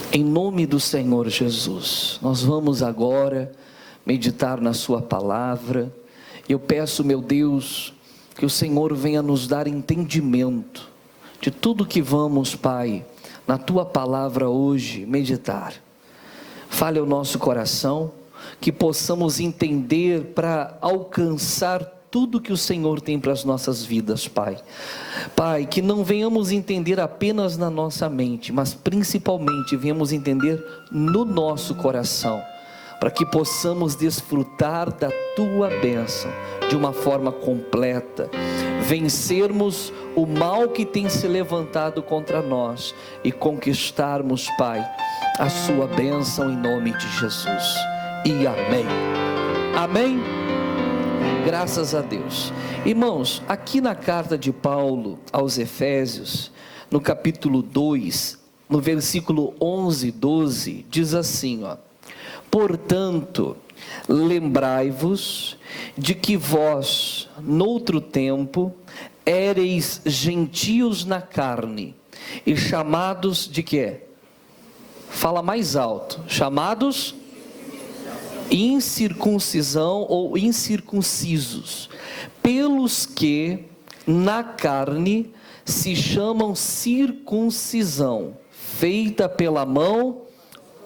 Em nome do Senhor Jesus, nós vamos agora meditar na sua palavra. Eu peço, meu Deus, que o Senhor venha nos dar entendimento de tudo que vamos, Pai, na tua palavra hoje meditar. Fale ao nosso coração, que possamos entender para alcançar tudo que o Senhor tem para as nossas vidas, Pai. Pai, que não venhamos entender apenas na nossa mente, mas principalmente venhamos entender no nosso coração, para que possamos desfrutar da tua bênção de uma forma completa, vencermos o mal que tem se levantado contra nós e conquistarmos, Pai, a sua bênção em nome de Jesus. E amém. Amém. Graças a Deus. Irmãos, aqui na carta de Paulo aos Efésios, no capítulo 2, no versículo 11 e 12, diz assim, portanto, lembrai-vos de que vós, noutro tempo, éreis gentios na carne, e chamados de quê? Fala mais alto. Chamados incircuncisão ou incircuncisos, pelos que na carne se chamam circuncisão, feita pela mão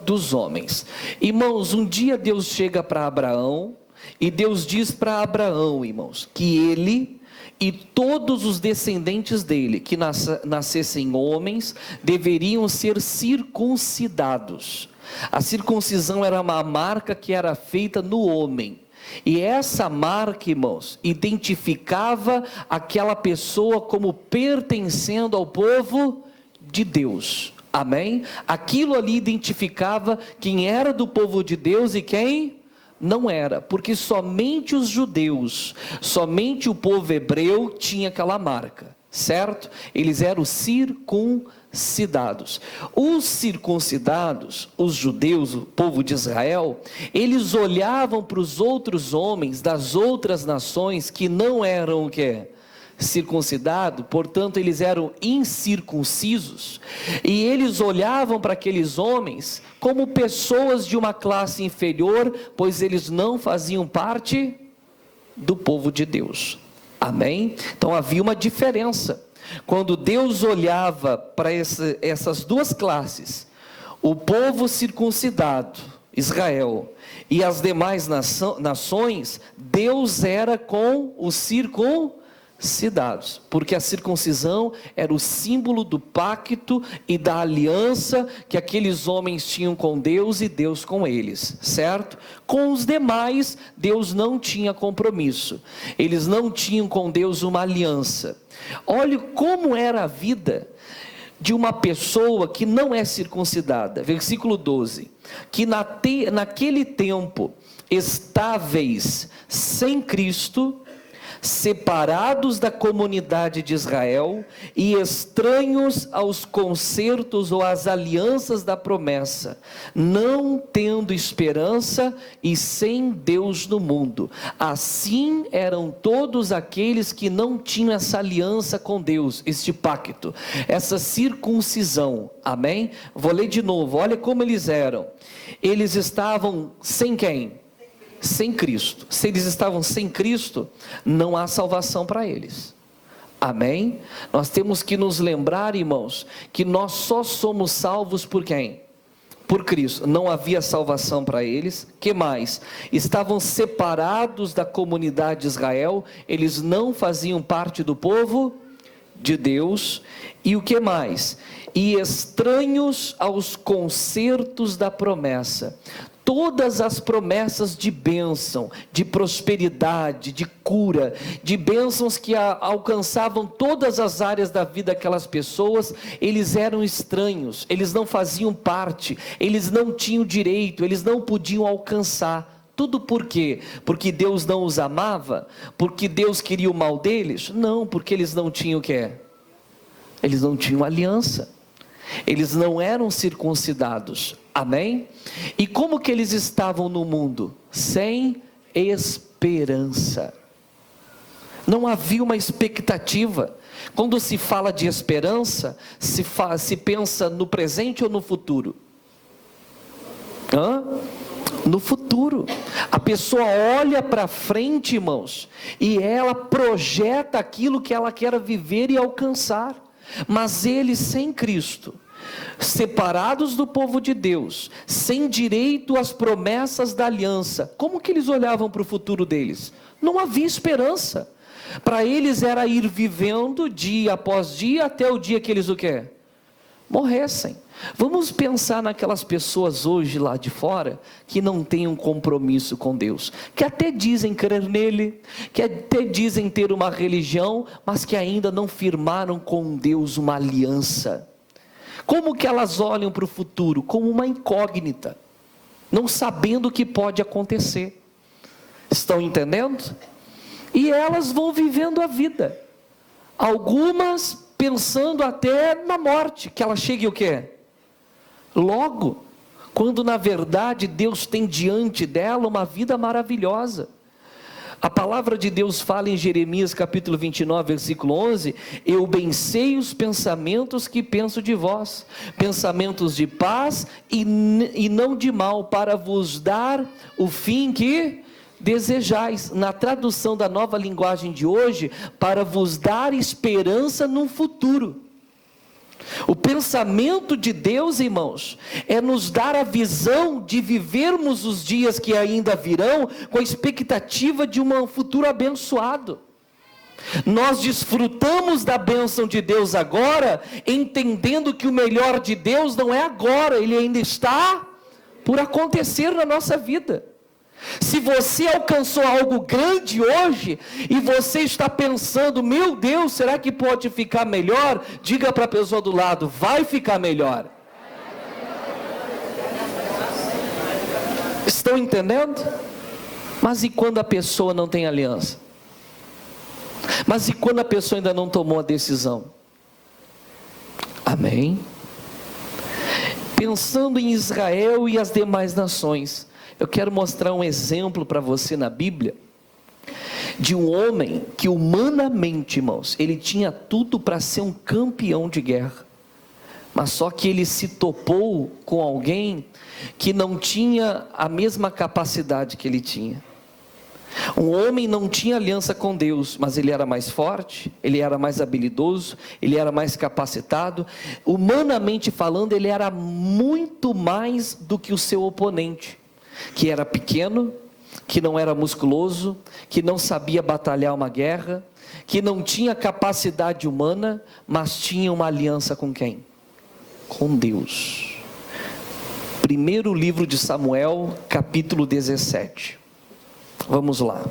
dos homens. Irmãos, um dia Deus chega para Abraão, e Deus diz para Abraão, irmãos, que ele e todos os descendentes dele, que nascessem homens, deveriam ser circuncidados. A circuncisão era uma marca que era feita no homem, e essa marca, irmãos, identificava aquela pessoa como pertencendo ao povo de Deus, amém? Aquilo ali identificava quem era do povo de Deus e quem não era, porque somente os judeus, somente o povo hebreu tinha aquela marca, certo? Eles eram circuncidados. Os circuncidados, os judeus, o povo de Israel, eles olhavam para os outros homens das outras nações que não eram o que? Circuncidado, portanto eles eram incircuncisos, e eles olhavam para aqueles homens como pessoas de uma classe inferior, pois eles não faziam parte do povo de Deus, amém? Então havia uma diferença. Quando Deus olhava para essas duas classes, o povo circuncidado, Israel, e as demais nações, Deus era com os circuncidados, porque a circuncisão era o símbolo do pacto e da aliança que aqueles homens tinham com Deus e Deus com eles, certo? Com os demais, Deus não tinha compromisso, eles não tinham com Deus uma aliança. Olhe como era a vida de uma pessoa que não é circuncidada, versículo 12, que naquele tempo estáveis sem Cristo, separados da comunidade de Israel e estranhos aos concertos ou às alianças da promessa, não tendo esperança e sem Deus no mundo. Assim eram todos aqueles que não tinham essa aliança com Deus, este pacto, essa circuncisão, amém? Vou ler de novo, olha como eles eram. Eles estavam sem quem? Sem Cristo. Se eles estavam sem Cristo, não há salvação para eles, amém? Nós temos que nos lembrar, irmãos, que nós só somos salvos por quem? Por Cristo. Não havia salvação para eles. Que mais? Estavam separados da comunidade de Israel, eles não faziam parte do povo de Deus. E o que mais? E estranhos aos concertos da promessa. Todas as promessas de bênção, de prosperidade, de cura, de bênçãos que alcançavam todas as áreas da vida daquelas pessoas, eles eram estranhos, eles não faziam parte, eles não tinham direito, eles não podiam alcançar. Tudo por quê? Porque Deus não os amava? Porque Deus queria o mal deles? Não, porque eles não tinham o quê? Eles não tinham aliança. Eles não eram circuncidados, amém? E como que eles estavam no mundo? Sem esperança. Não havia uma expectativa. Quando se fala de esperança, se pensa no presente ou no futuro? No futuro. A pessoa olha para frente, irmãos, e ela projeta aquilo que ela quer viver e alcançar. Mas eles sem Cristo, separados do povo de Deus, sem direito às promessas da aliança, como que eles olhavam para o futuro deles? Não havia esperança. Para eles era ir vivendo dia após dia, até o dia que eles o quê? Morressem. Vamos pensar naquelas pessoas hoje lá de fora, que não têm um compromisso com Deus, que até dizem crer nele, que até dizem ter uma religião, mas que ainda não firmaram com Deus uma aliança. Como que elas olham para o futuro? Como uma incógnita, não sabendo o que pode acontecer. Estão entendendo? E elas vão vivendo a vida, algumas pensando até na morte, que ela chegue o quê? Logo, quando na verdade Deus tem diante dela uma vida maravilhosa. A palavra de Deus fala em Jeremias capítulo 29, versículo 11: eu bem sei os pensamentos que penso de vós, pensamentos de paz e não de mal, para vos dar o fim que desejais. Na tradução da Nova Linguagem de hoje, para vos dar esperança num futuro. O pensamento de Deus, irmãos, é nos dar a visão de vivermos os dias que ainda virão, com a expectativa de um futuro abençoado. Nós desfrutamos da bênção de Deus agora, entendendo que o melhor de Deus não é agora, ele ainda está por acontecer na nossa vida. Se você alcançou algo grande hoje, e você está pensando, meu Deus, será que pode ficar melhor? Diga para a pessoa do lado, vai ficar melhor. Estão entendendo? Mas e quando a pessoa não tem aliança? Mas e quando a pessoa ainda não tomou a decisão? Amém? Pensando em Israel e as demais nações, eu quero mostrar um exemplo para você na Bíblia, de um homem que humanamente, irmãos, ele tinha tudo para ser um campeão de guerra, mas só que ele se topou com alguém que não tinha a mesma capacidade que ele tinha. Um homem não tinha aliança com Deus, mas ele era mais forte, ele era mais habilidoso, ele era mais capacitado, humanamente falando, ele era muito mais do que o seu oponente, que era pequeno, que não era musculoso, que não sabia batalhar uma guerra, que não tinha capacidade humana, mas tinha uma aliança com quem? Com Deus. Primeiro livro de Samuel, capítulo 17. Vamos lá.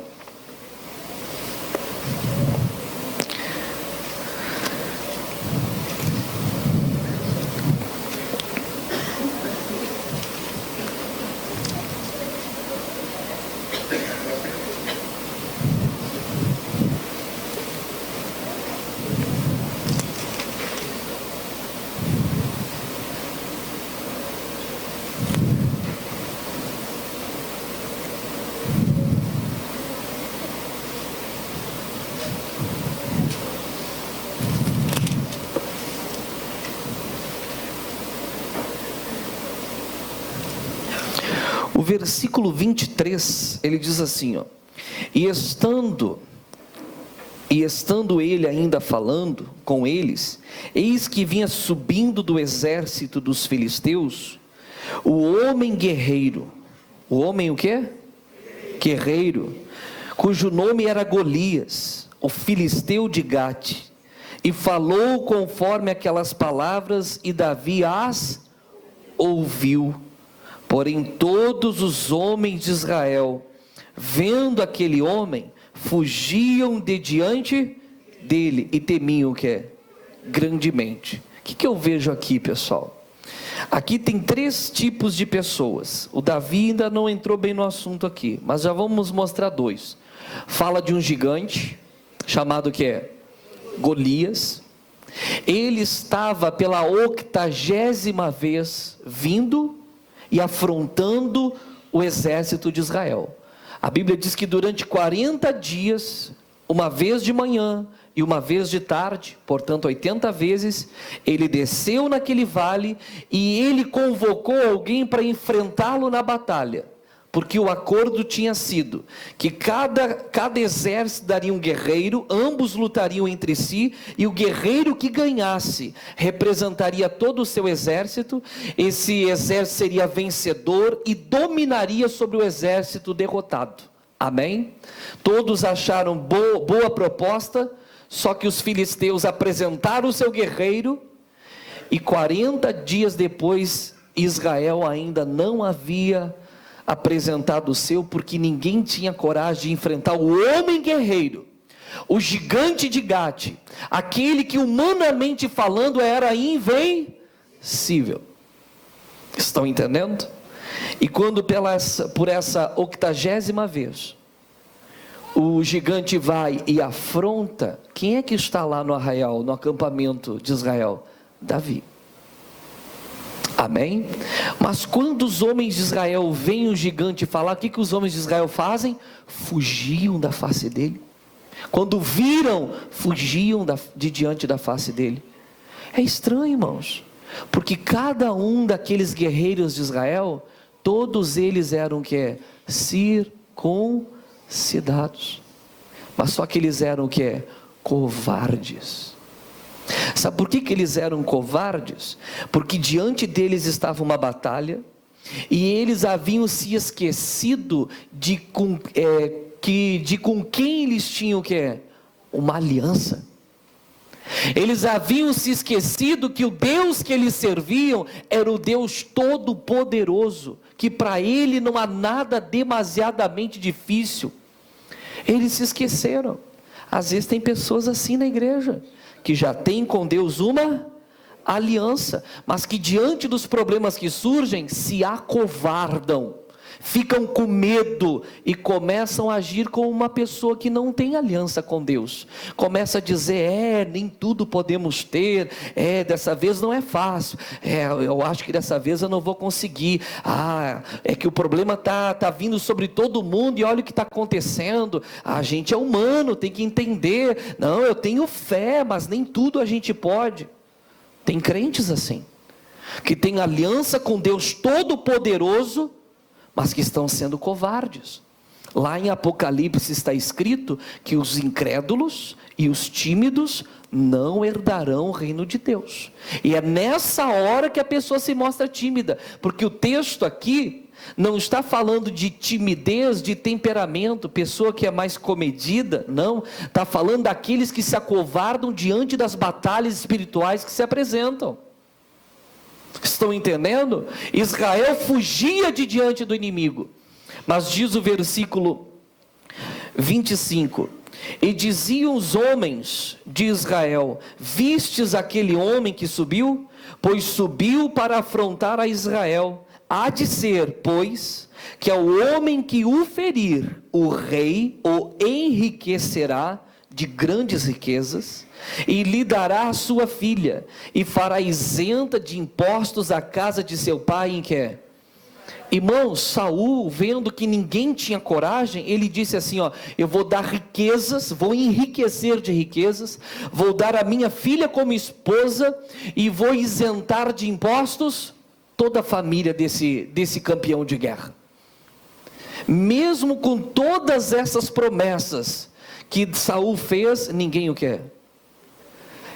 O versículo 23, ele diz assim, ó: e estando ele ainda falando com eles, eis que vinha subindo do exército dos filisteus, o homem guerreiro, o homem o quê? Guerreiro, cujo nome era Golias, o filisteu de Gate, e falou conforme aquelas palavras, e Davi as ouviu. Porém todos os homens de Israel, vendo aquele homem, fugiam de diante dele, e temiam o que? Grandemente. O que eu vejo aqui, pessoal? Aqui tem três tipos de pessoas. O Davi ainda não entrou bem no assunto aqui, mas já vamos mostrar dois. Fala de um gigante, chamado o que? Golias. Ele estava pela 80ª vez vindo e afrontando o exército de Israel. A Bíblia diz que durante 40 dias, uma vez de manhã e uma vez de tarde, portanto 80 vezes, ele desceu naquele vale e ele convocou alguém para enfrentá-lo na batalha, porque o acordo tinha sido que cada exército daria um guerreiro, ambos lutariam entre si, e o guerreiro que ganhasse representaria todo o seu exército. Esse exército seria vencedor e dominaria sobre o exército derrotado. Amém? Todos acharam boa proposta, só que os filisteus apresentaram o seu guerreiro, e 40 dias depois, Israel ainda não havia apresentado o seu, porque ninguém tinha coragem de enfrentar o homem guerreiro, o gigante de Gate, aquele que humanamente falando era invencível. Estão entendendo? E quando por essa 80ª vez, o gigante vai e afronta, quem é que está lá no arraial, no acampamento de Israel? Davi. Amém? Mas quando os homens de Israel veem o gigante falar, o que os homens de Israel fazem? Fugiam da face dele. Quando viram, fugiam de diante da face dele. É estranho, irmãos, porque cada um daqueles guerreiros de Israel, todos eles eram o que? Circuncidados. Mas só que eles eram o que? Covardes. Sabe por que eles eram covardes? Porque diante deles estava uma batalha, e eles haviam se esquecido de com quem eles tinham uma aliança. Eles haviam se esquecido que o Deus que eles serviam era o Deus Todo-Poderoso, que para ele não há nada demasiadamente difícil. Eles se esqueceram. Às vezes tem pessoas assim na igreja, que já tem com Deus uma aliança, mas que diante dos problemas que surgem, se acovardam, ficam com medo e começam a agir como uma pessoa que não tem aliança com Deus. Começa a dizer, nem tudo podemos ter, dessa vez não é fácil, eu acho que dessa vez eu não vou conseguir, é que o problema está vindo sobre todo mundo, e olha o que está acontecendo, a gente é humano, tem que entender, não, eu tenho fé, mas nem tudo a gente pode. Tem crentes assim, que tem aliança com Deus Todo-Poderoso, mas que estão sendo covardes. Lá em Apocalipse está escrito que os incrédulos e os tímidos não herdarão o reino de Deus. E é nessa hora que a pessoa se mostra tímida, porque o texto aqui não está falando de timidez, de temperamento, pessoa que é mais comedida, não, está falando daqueles que se acovardam diante das batalhas espirituais que se apresentam. Estão entendendo? Israel fugia de diante do inimigo, mas diz o versículo 25, e diziam os homens de Israel, vistes aquele homem que subiu? Pois subiu para afrontar a Israel. Há de ser, pois, que ao homem que o ferir, o rei o enriquecerá de grandes riquezas, e lhe dará a sua filha, e fará isenta de impostos a casa de seu pai, em que Irmãos, Saul, vendo que ninguém tinha coragem, ele disse assim, eu vou dar riquezas, vou enriquecer de riquezas, vou dar a minha filha como esposa, e vou isentar de impostos toda a família desse campeão de guerra. Mesmo com todas essas promessas que Saul fez, ninguém o quer.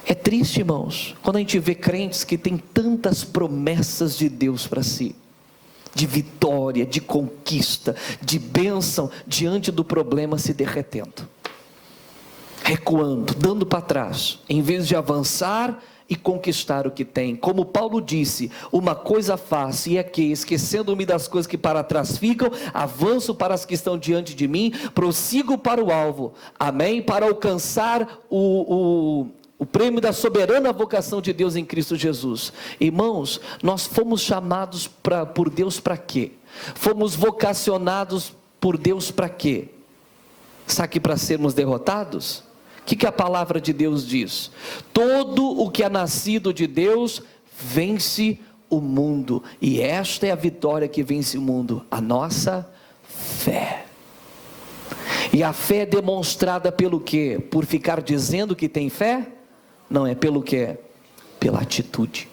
É triste, irmãos, quando a gente vê crentes que têm tantas promessas de Deus para si, de vitória, de conquista, de bênção, diante do problema se derretendo, recuando, dando para trás, em vez de avançar e conquistar o que tem. Como Paulo disse, uma coisa faço, e é que, esquecendo-me das coisas que para trás ficam, avanço para as que estão diante de mim, prossigo para o alvo, amém? Para alcançar o prêmio da soberana vocação de Deus em Cristo Jesus. Irmãos, nós fomos chamados por Deus para quê? Fomos vocacionados por Deus para quê? Sabe que para sermos derrotados? O que a palavra de Deus diz? Todo o que é nascido de Deus vence o mundo, e esta é a vitória que vence o mundo, a nossa fé. E a fé é demonstrada pelo quê? Por ficar dizendo que tem fé? Não, é pelo quê? Pela atitude.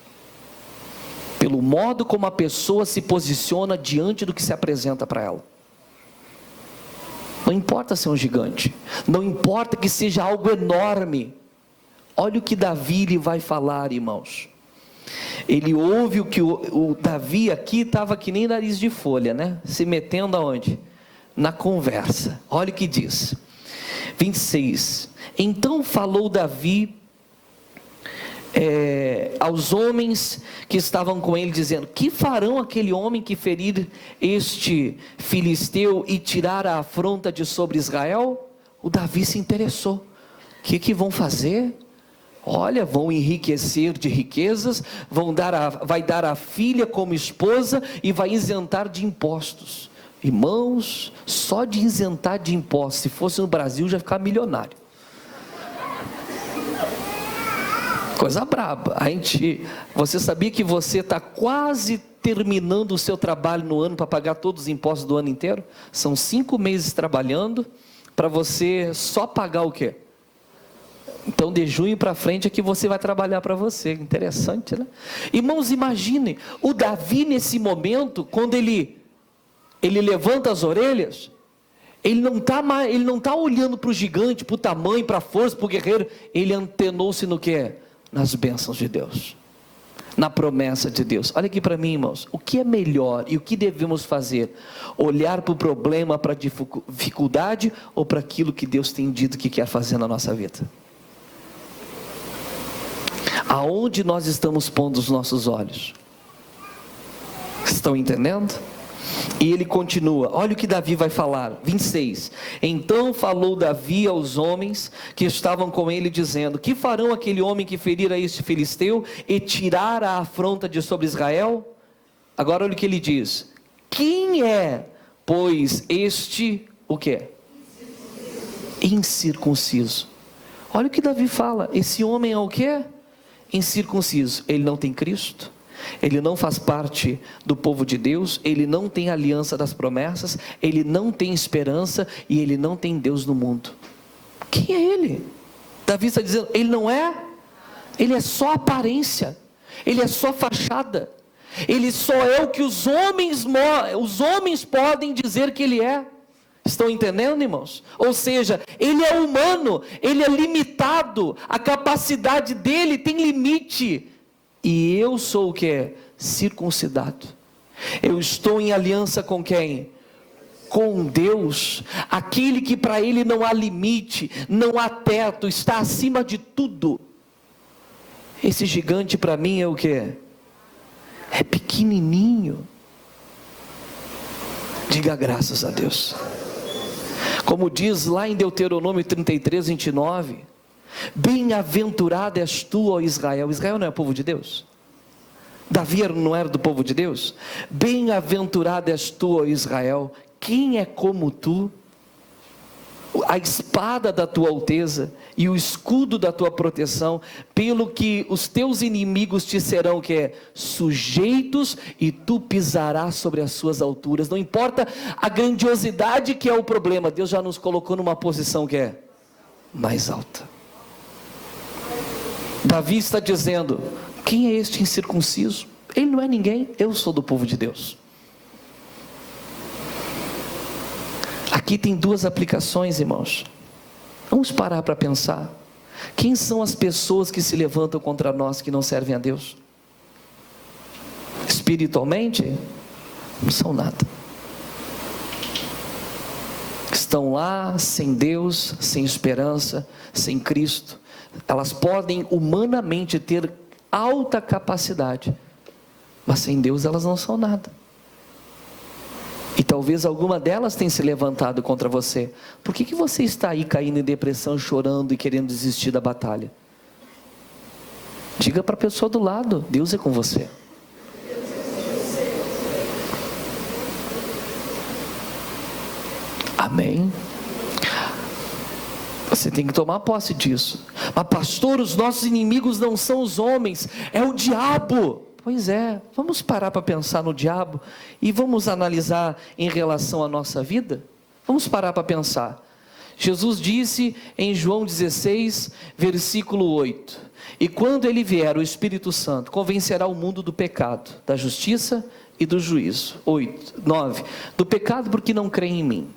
Pelo modo como a pessoa se posiciona diante do que se apresenta para ela. Não importa ser um gigante, não importa que seja algo enorme. Olha o que Davi lhe vai falar, irmãos. Ele ouve o que o Davi aqui estava que nem nariz de folha, né? Se metendo aonde? Na conversa. Olha o que diz. 26. Então falou Davi aos homens que estavam com ele, dizendo: que farão aquele homem que ferir este filisteu e tirar a afronta de sobre Israel? O Davi se interessou. O que vão fazer? Olha, vão enriquecer de riquezas, vai dar a filha como esposa e vai isentar de impostos. Irmãos, só de isentar de impostos, se fosse no Brasil já ficava milionário. Coisa braba. Você sabia que você está quase terminando o seu trabalho no ano para pagar todos os impostos do ano inteiro? São 5 meses trabalhando para você só pagar o quê? Então de junho para frente é que você vai trabalhar para você. Interessante, né? Irmãos, imaginem, o Davi nesse momento, quando ele levanta as orelhas, ele não está olhando para o gigante, para o tamanho, para a força, para o guerreiro. Ele antenou-se no que? Nas bênçãos de Deus, na promessa de Deus. Olha aqui para mim, irmãos, o que é melhor e o que devemos fazer? Olhar para o problema, para a dificuldade, ou para aquilo que Deus tem dito que quer fazer na nossa vida? Aonde nós estamos pondo os nossos olhos? Estão entendendo? E ele continua, olha o que Davi vai falar, 26. Então falou Davi aos homens que estavam com ele, dizendo: que farão aquele homem que ferir a este filisteu e tirar a afronta de sobre Israel? Agora olha o que ele diz: quem é, pois, este, o que? Incircunciso. Olha o que Davi fala, esse homem é o que? Incircunciso. Ele não tem Cristo, ele não faz parte do povo de Deus, ele não tem aliança das promessas, ele não tem esperança e ele não tem Deus no mundo. Quem é ele? Davi está dizendo, ele não é, ele é só aparência, ele é só fachada, ele só é o que os homens podem dizer que ele é. Estão entendendo, irmãos? Ou seja, ele é humano, ele é limitado, a capacidade dele tem limite. E eu sou o que? Circuncidado. Eu estou em aliança com quem? Com Deus, aquele que para ele não há limite, não há teto, está acima de tudo. Esse gigante para mim é o que? É pequenininho. Diga graças a Deus. Como diz lá em Deuteronômio 33, 29, bem-aventurado és tu, ó Israel. Israel não é povo de Deus? Davi não era do povo de Deus? Bem-aventurado és tu, ó Israel. Quem é como tu? A espada da tua alteza e o escudo da tua proteção, pelo que os teus inimigos te serão que é sujeitos e tu pisarás sobre as suas alturas. Não importa a grandiosidade que é o problema, Deus já nos colocou numa posição que é mais alta. Davi está dizendo, quem é este incircunciso? Ele não é ninguém, eu sou do povo de Deus. Aqui tem duas aplicações, irmãos. Vamos parar para pensar. Quem são as pessoas que se levantam contra nós que não servem a Deus? Espiritualmente, não são nada. Estão lá sem Deus, sem esperança, sem Cristo. Elas podem humanamente ter alta capacidade, mas sem Deus elas não são nada. E talvez alguma delas tenha se levantado contra você. Por que você está aí caindo em depressão, chorando e querendo desistir da batalha? Diga para a pessoa do lado, Deus é com você. Amém? Você tem que tomar posse disso. Mas pastor, os nossos inimigos não são os homens, é o diabo. Pois é, vamos parar para pensar no diabo e vamos analisar em relação à nossa vida? Vamos parar para pensar. Jesus disse em João 16, versículo 8: e quando ele vier, o Espírito Santo convencerá o mundo do pecado, da justiça e do juízo. 9, do pecado porque não creem em mim,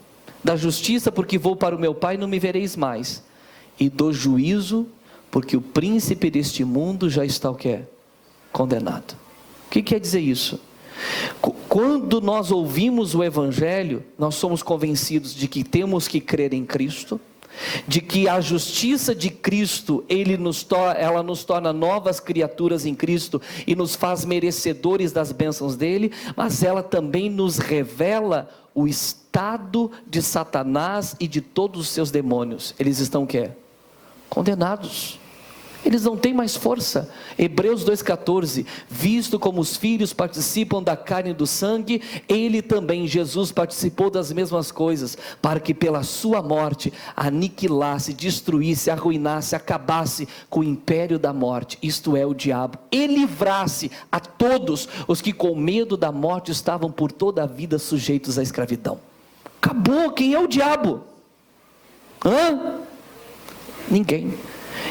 da justiça porque vou para o meu Pai e não me vereis mais, e do juízo porque o príncipe deste mundo já está o quê? Condenado. O que quer dizer isso? Quando nós ouvimos o Evangelho, nós somos convencidos de que temos que crer em Cristo, de que a justiça de Cristo, ela nos torna novas criaturas em Cristo e nos faz merecedores das bênçãos dele, mas ela também nos revela o estado de Satanás e de todos os seus demônios. Eles estão o quê? Condenados. Eles não têm mais força. Hebreus 2,14, visto como os filhos participam da carne e do sangue, ele também, Jesus, participou das mesmas coisas, para que pela sua morte aniquilasse, destruísse, arruinasse, acabasse com o império da morte, isto é, o diabo, e livrasse a todos os que com medo da morte estavam por toda a vida sujeitos à escravidão. Acabou. Quem é o diabo? Ninguém.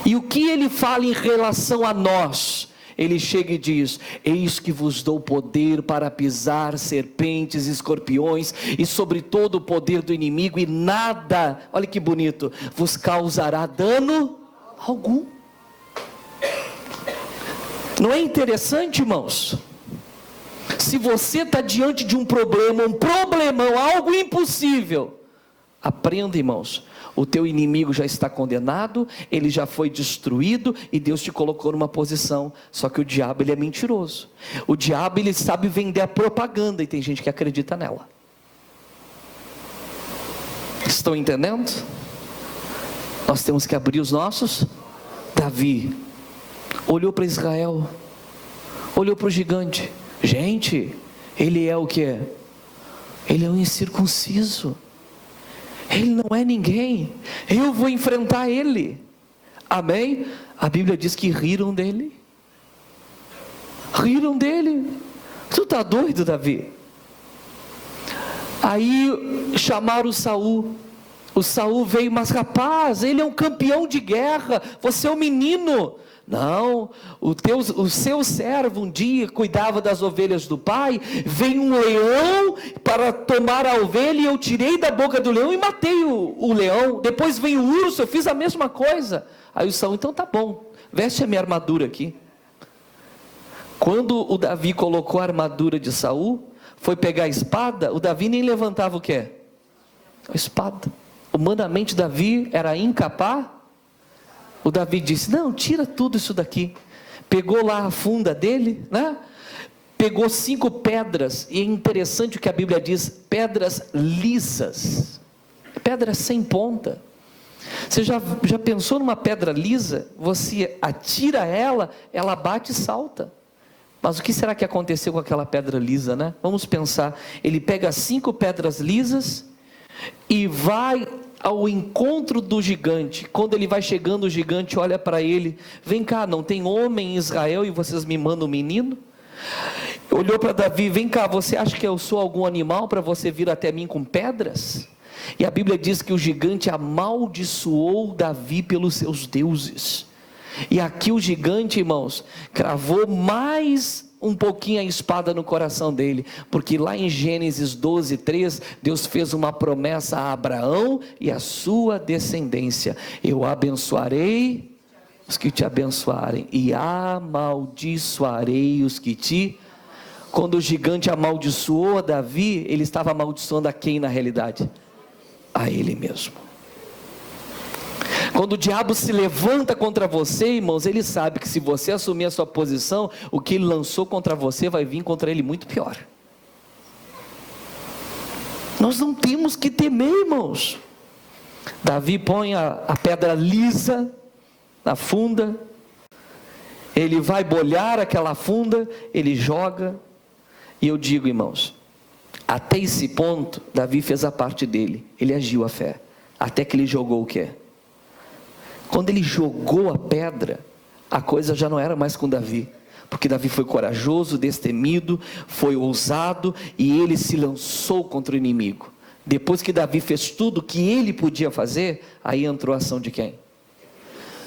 E o que ele fala em relação a nós? Ele chega e diz: eis que vos dou poder para pisar serpentes, escorpiões e sobre todo o poder do inimigo, e nada, olha que bonito, vos causará dano algum. Não é interessante, irmãos? Se você está diante de um problema, um problemão, algo impossível, aprenda, irmãos, o teu inimigo já está condenado, ele já foi destruído, e Deus te colocou numa posição. Só que o diabo, ele é mentiroso. O diabo, ele sabe vender a propaganda, e tem gente que acredita nela. Estão entendendo? Nós temos que abrir os nossos. Davi olhou para Israel, olhou para o gigante. Gente, ele é o que é? Ele é um incircunciso. Ele não é ninguém, eu vou enfrentar ele. Amém? A Bíblia diz que riram dele. Tu está doido, Davi? Aí chamaram o Saul. O Saul veio: mas rapaz, ele é um campeão de guerra, você é um menino. Não, o seu servo um dia cuidava das ovelhas do pai, veio um leão para tomar a ovelha, e eu tirei da boca do leão e matei o leão. Depois veio o urso, eu fiz a mesma coisa. Aí o Saul: então tá bom, veste a minha armadura aqui. Quando o Davi colocou a armadura de Saul, foi pegar a espada, o Davi nem levantava o quê? A espada. Humanamente Davi era incapaz. O Davi disse: não, tira tudo isso daqui. Pegou lá a funda dele, né? Pegou 5 pedras, e é interessante o que a Bíblia diz: pedras lisas, pedras sem ponta. Você já pensou numa pedra lisa? Você atira ela, ela bate e salta. Mas o que será que aconteceu com aquela pedra lisa, né? Vamos pensar. Ele pega 5 pedras lisas e vai ao encontro do gigante. Quando ele vai chegando, o gigante olha para ele: vem cá, não tem homem em Israel e vocês me mandam um menino? Olhou para Davi: vem cá, você acha que eu sou algum animal para você vir até mim com pedras? E a Bíblia diz que o gigante amaldiçoou Davi pelos seus deuses. E aqui o gigante, irmãos, cravou mais um pouquinho a espada no coração dele, porque lá em Gênesis 12:3, Deus fez uma promessa a Abraão e a sua descendência: eu abençoarei os que te abençoarem, e amaldiçoarei os que te... Quando o gigante amaldiçoou a Davi, ele estava amaldiçoando a quem na realidade? A ele mesmo. Quando o diabo se levanta contra você, irmãos, ele sabe que se você assumir a sua posição, o que ele lançou contra você vai vir contra ele muito pior. Nós não temos que temer, irmãos. Davi põe a pedra lisa na funda, ele vai bolhar aquela funda, ele joga, e eu digo, irmãos, até esse ponto, Davi fez a parte dele, ele agiu a fé, até que ele jogou o quê? Quando ele jogou a pedra, a coisa já não era mais com Davi, porque Davi foi corajoso, destemido, foi ousado, e ele se lançou contra o inimigo. Depois que Davi fez tudo que ele podia fazer, aí entrou a ação de quem?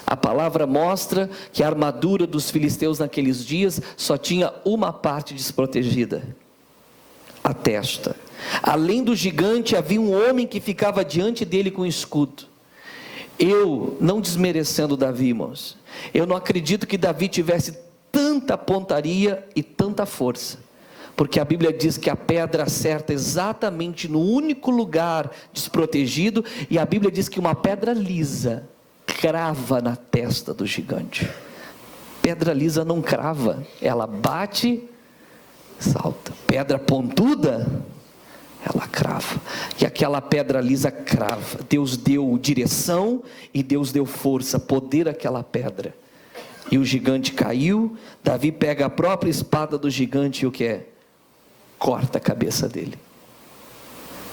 A palavra mostra que a armadura dos filisteus naqueles dias só tinha uma parte desprotegida: a testa. Além do gigante, havia um homem que ficava diante dele com escudo. Eu, não desmerecendo Davi, irmãos, eu não acredito que Davi tivesse tanta pontaria e tanta força, porque a Bíblia diz que a pedra acerta exatamente no único lugar desprotegido, e a Bíblia diz que uma pedra lisa crava na testa do gigante. Pedra lisa não crava, ela bate, salta. Pedra pontuda, ela crava. E aquela pedra lisa crava. Deus deu direção e Deus deu força, poder àquela pedra. E o gigante caiu. Davi pega a própria espada do gigante e o que é? Corta a cabeça dele.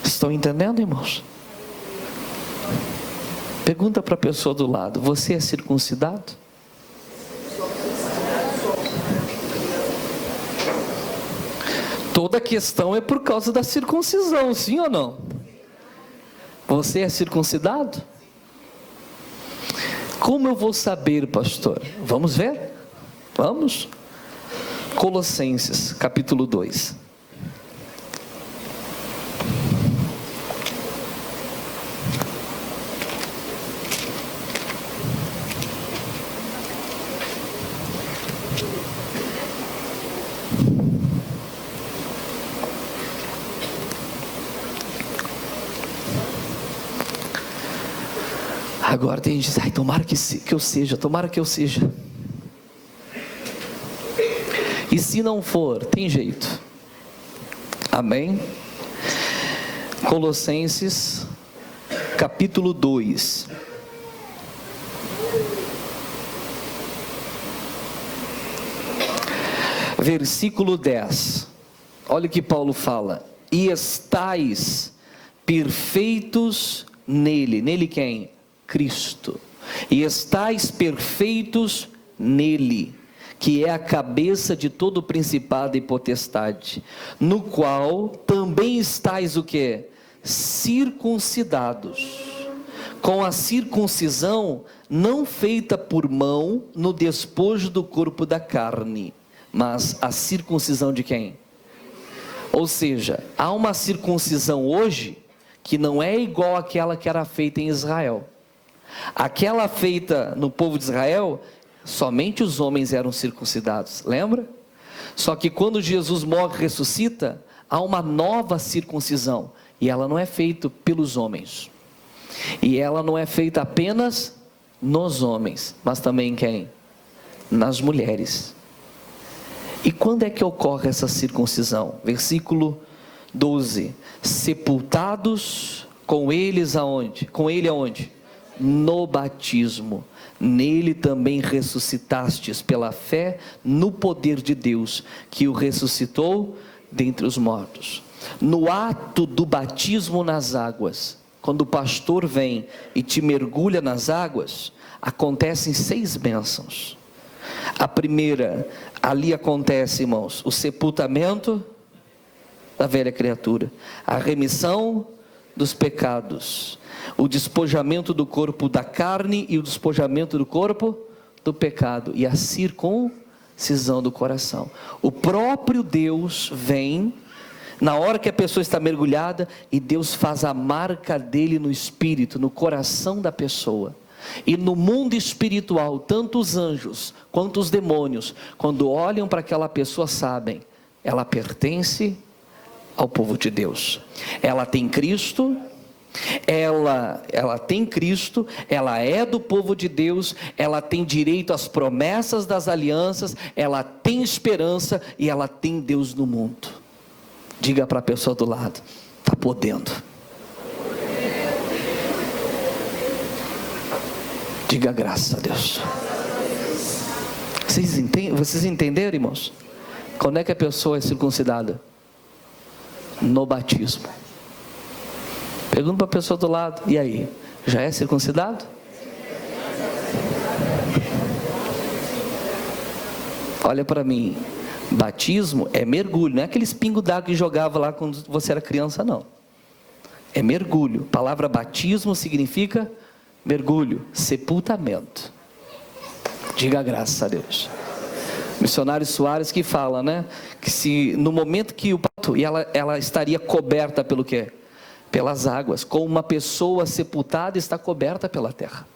Estão entendendo, irmãos? Pergunta para a pessoa do lado: você é circuncidado? Toda a questão é por causa da circuncisão, sim ou não? Você é circuncidado? Como eu vou saber, pastor? Vamos ver? Vamos? Colossenses, capítulo 2. Agora tem gente que diz: ai, tomara que eu seja, tomara que eu seja. E se não for, tem jeito. Amém? Colossenses, capítulo 2. Versículo 10. Olha o que Paulo fala: e estais perfeitos nele. Nele quem? Cristo. E estais perfeitos nele, que é a cabeça de todo principado e potestade, no qual também estais o que? Circuncidados, com a circuncisão não feita por mão no despojo do corpo da carne, mas a circuncisão de quem? Ou seja, há uma circuncisão hoje que não é igual àquela que era feita em Israel. Aquela feita no povo de Israel, somente os homens eram circuncidados, lembra? Só que quando Jesus morre e ressuscita, há uma nova circuncisão, e ela não é feita pelos homens, e ela não é feita apenas nos homens, mas também em quem? Nas mulheres. E quando é que ocorre essa circuncisão? Versículo 12: sepultados com eles aonde? Com ele aonde? No batismo, nele também ressuscitastes pela fé no poder de Deus, que o ressuscitou dentre os mortos. No ato do batismo nas águas, quando o pastor vem e te mergulha nas águas, acontecem 6 bênçãos. A primeira, ali acontece, irmãos, o sepultamento da velha criatura, a remissão dos pecados, o despojamento do corpo da carne e o despojamento do corpo do pecado, e a circuncisão do coração. O próprio Deus vem na hora que a pessoa está mergulhada, e Deus faz a marca dele no espírito, no coração da pessoa. E no mundo espiritual, tanto os anjos quanto os demônios, quando olham para aquela pessoa, sabem, ela pertence ao povo de Deus. Ela tem Cristo, ela tem Cristo, ela é do povo de Deus, ela tem direito às promessas das alianças, ela tem esperança e ela tem Deus no mundo. Diga para a pessoa do lado: está podendo. Diga graças a Deus. Vocês entenderam, irmãos? Quando é que a pessoa é circuncidada? No batismo. Pergunta para a pessoa do lado: e aí, já é circuncidado? Olha para mim, batismo é mergulho, não é aqueles pingos d'água que jogava lá quando você era criança, não. É mergulho. A palavra batismo significa mergulho, sepultamento. Diga graças a Deus. Missionário Soares que fala, né? Que se no momento que o pato, e ela estaria coberta pelo quê? Pelas águas. Como uma pessoa sepultada está coberta pela terra.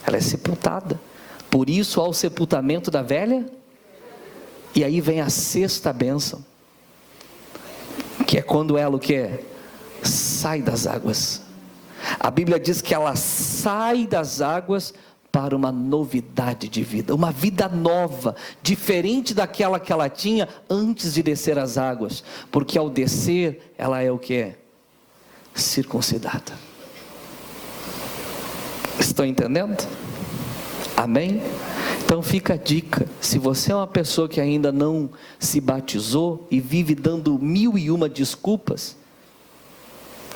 Ela é sepultada. Por isso há o sepultamento da velha. E aí vem a sexta bênção, que é quando ela o quê? Sai das águas. A Bíblia diz que ela sai das águas para uma novidade de vida, uma vida nova, diferente daquela que ela tinha antes de descer as águas, porque ao descer, ela é o que? Circuncidada. Estão entendendo? Amém? Então fica a dica, se você é uma pessoa que ainda não se batizou e vive dando 1001 desculpas,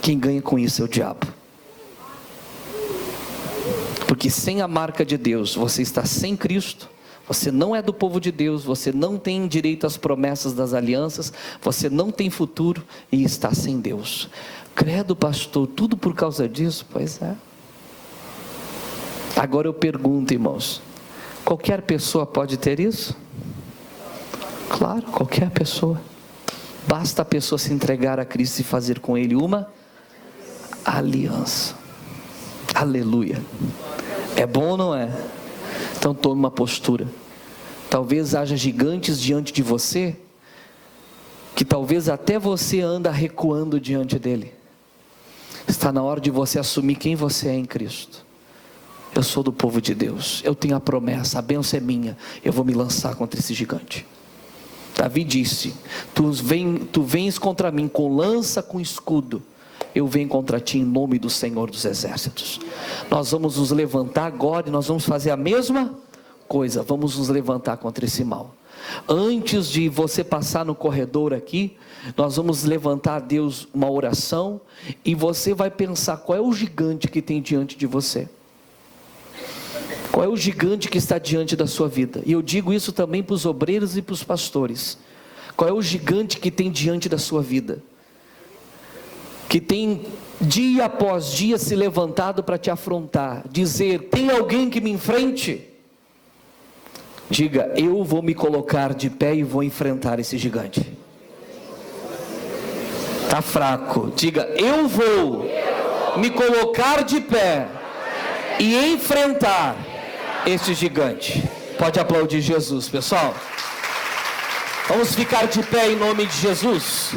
quem ganha com isso é o diabo. Porque sem a marca de Deus, você está sem Cristo, você não é do povo de Deus, você não tem direito às promessas das alianças, você não tem futuro e está sem Deus. Credo, pastor, tudo por causa disso? Pois é. Agora eu pergunto, irmãos, qualquer pessoa pode ter isso? Claro, qualquer pessoa. Basta a pessoa se entregar a Cristo e fazer com Ele uma aliança. Aleluia. É bom ou não é? Então tome uma postura. Talvez haja gigantes diante de você, que talvez até você anda recuando diante dele. Está na hora de você assumir quem você é em Cristo. Eu sou do povo de Deus, eu tenho a promessa, a bênção é minha, eu vou me lançar contra esse gigante. Davi disse, tu vens contra mim com lança, com escudo, eu venho contra ti em nome do Senhor dos Exércitos. Nós vamos nos levantar agora e nós vamos fazer a mesma coisa, vamos nos levantar contra esse mal. Antes de você passar no corredor aqui, nós vamos levantar a Deus uma oração, e você vai pensar qual é o gigante que tem diante de você. Qual é o gigante que está diante da sua vida? E eu digo isso também para os obreiros e para os pastores. Qual é o gigante que tem diante da sua vida? Que tem dia após dia se levantado para te afrontar, dizer, tem alguém que me enfrente? Diga, eu vou me colocar de pé e vou enfrentar esse gigante. Está fraco. Diga, eu vou me colocar de pé e enfrentar este gigante. Pode aplaudir Jesus, pessoal. Vamos ficar de pé em nome de Jesus.